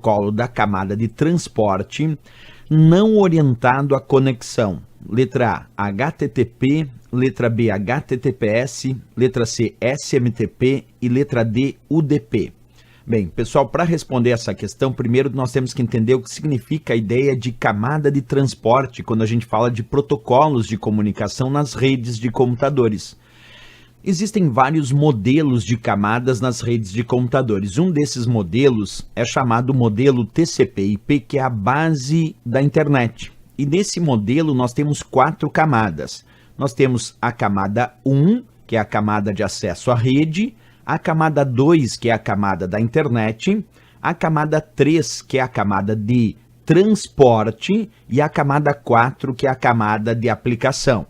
protocolo da camada de transporte não orientado à conexão. Letra A, HTTP, letra B, HTTPS, letra C, SMTP e letra D, UDP. Bem, pessoal, para responder essa questão, primeiro nós temos que entender o que significa a ideia de camada de transporte quando a gente fala de protocolos de comunicação nas redes de computadores. Existem vários modelos de camadas nas redes de computadores. Um desses modelos é chamado modelo TCP/IP, que é a base da internet. E nesse modelo nós temos 4 camadas. Nós temos a camada 1, que é a camada de acesso à rede, a camada 2, que é a camada da internet, a camada 3, que é a camada de transporte, e a camada 4, que é a camada de aplicação.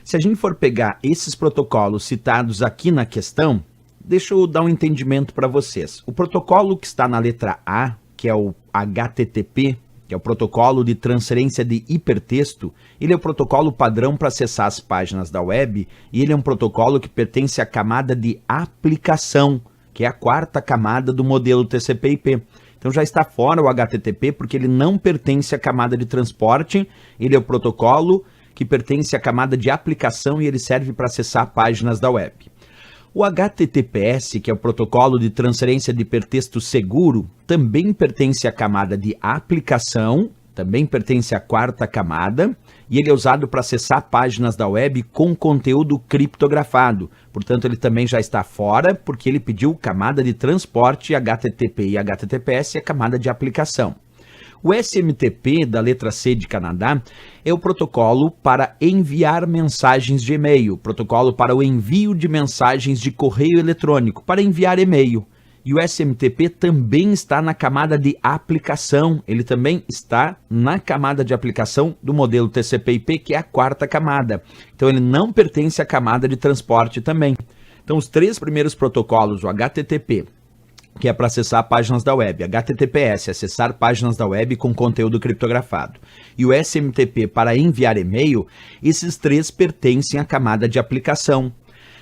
Se a gente for pegar esses protocolos citados aqui na questão, deixa eu dar um entendimento para vocês. O protocolo que está na letra A, que é o HTTP, que é o protocolo de transferência de hipertexto, ele é o protocolo padrão para acessar as páginas da web, e ele é um protocolo que pertence à camada de aplicação, que é a 4ª camada do modelo TCP/IP. Então já está fora o HTTP, porque ele não pertence à camada de transporte, ele é o protocolo que pertence à camada de aplicação e ele serve para acessar páginas da web. O HTTPS, que é o protocolo de transferência de hipertexto seguro, também pertence à camada de aplicação, também pertence à 4ª camada, e ele é usado para acessar páginas da web com conteúdo criptografado. Portanto, ele também já está fora, porque ele pediu camada de transporte, HTTP e HTTPS, e a camada de aplicação. O SMTP, da letra C de Canadá, é o protocolo para enviar mensagens de e-mail, protocolo para o envio de mensagens de correio eletrônico, para enviar e-mail. E o SMTP também está na camada de aplicação, ele também está na camada de aplicação do modelo TCP/IP, que é a 4ª camada. Então ele não pertence à camada de transporte também. Então os 3 primeiros protocolos, o HTTP, que é para acessar páginas da web, HTTPS, acessar páginas da web com conteúdo criptografado, e o SMTP para enviar e-mail, esses 3 pertencem à camada de aplicação.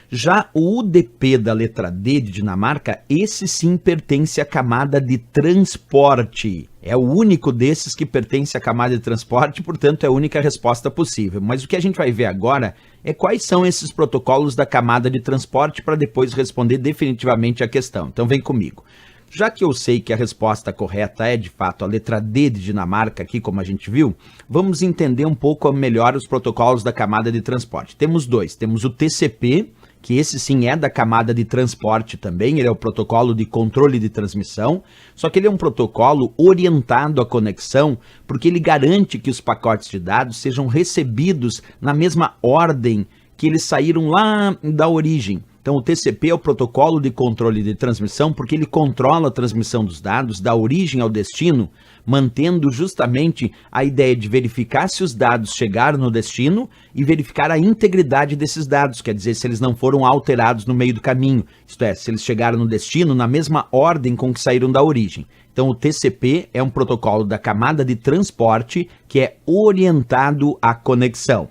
Já o UDP da letra D de Dinamarca, esse sim pertence à camada de transporte. É o único desses que pertence à camada de transporte, portanto é a única resposta possível. Mas o que a gente vai ver agora é quais são esses protocolos da camada de transporte para depois responder definitivamente a questão. Então vem comigo. Já que eu sei que a resposta correta é de fato a letra D de Dinamarca, aqui como a gente viu, vamos entender um pouco melhor os protocolos da camada de transporte. Temos 2, temos o TCP, que esse sim é da camada de transporte também, ele é o protocolo de controle de transmissão, só que ele é um protocolo orientado à conexão, porque ele garante que os pacotes de dados sejam recebidos na mesma ordem que eles saíram lá da origem. Então o TCP é o protocolo de controle de transmissão porque ele controla a transmissão dos dados da origem ao destino, mantendo justamente a ideia de verificar se os dados chegaram no destino e verificar a integridade desses dados, quer dizer, se eles não foram alterados no meio do caminho, isto é, se eles chegaram no destino na mesma ordem com que saíram da origem. Então o TCP é um protocolo da camada de transporte que é orientado à conexão.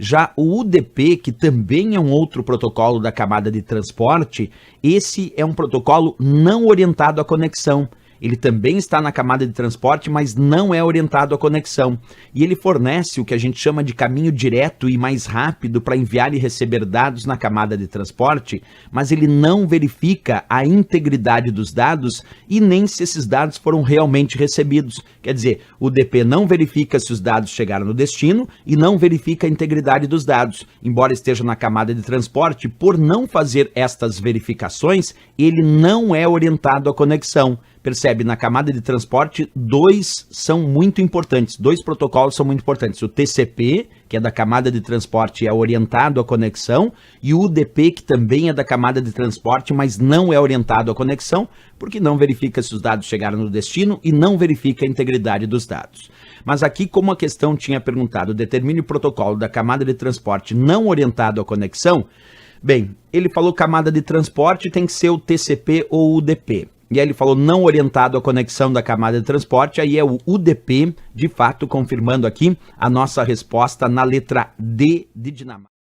Já o UDP, que também é um outro protocolo da camada de transporte, esse é um protocolo não orientado à conexão. Ele também está na camada de transporte, mas não é orientado à conexão. E ele fornece o que a gente chama de caminho direto e mais rápido para enviar e receber dados na camada de transporte, mas ele não verifica a integridade dos dados e nem se esses dados foram realmente recebidos. Quer dizer, o UDP não verifica se os dados chegaram no destino e não verifica a integridade dos dados. Embora esteja na camada de transporte, por não fazer estas verificações, ele não é orientado à conexão. Percebe, na camada de transporte, 2 são muito importantes, 2 protocolos são muito importantes. O TCP, que é da camada de transporte e é orientado à conexão, e o UDP, que também é da camada de transporte, mas não é orientado à conexão, porque não verifica se os dados chegaram no destino e não verifica a integridade dos dados. Mas aqui, como a questão tinha perguntado, determine o protocolo da camada de transporte não orientado à conexão, bem, ele falou camada de transporte tem que ser o TCP ou o UDP. E aí ele falou não orientado à conexão da camada de transporte, aí é o UDP, de fato, confirmando aqui a nossa resposta na letra D de Dinamarca.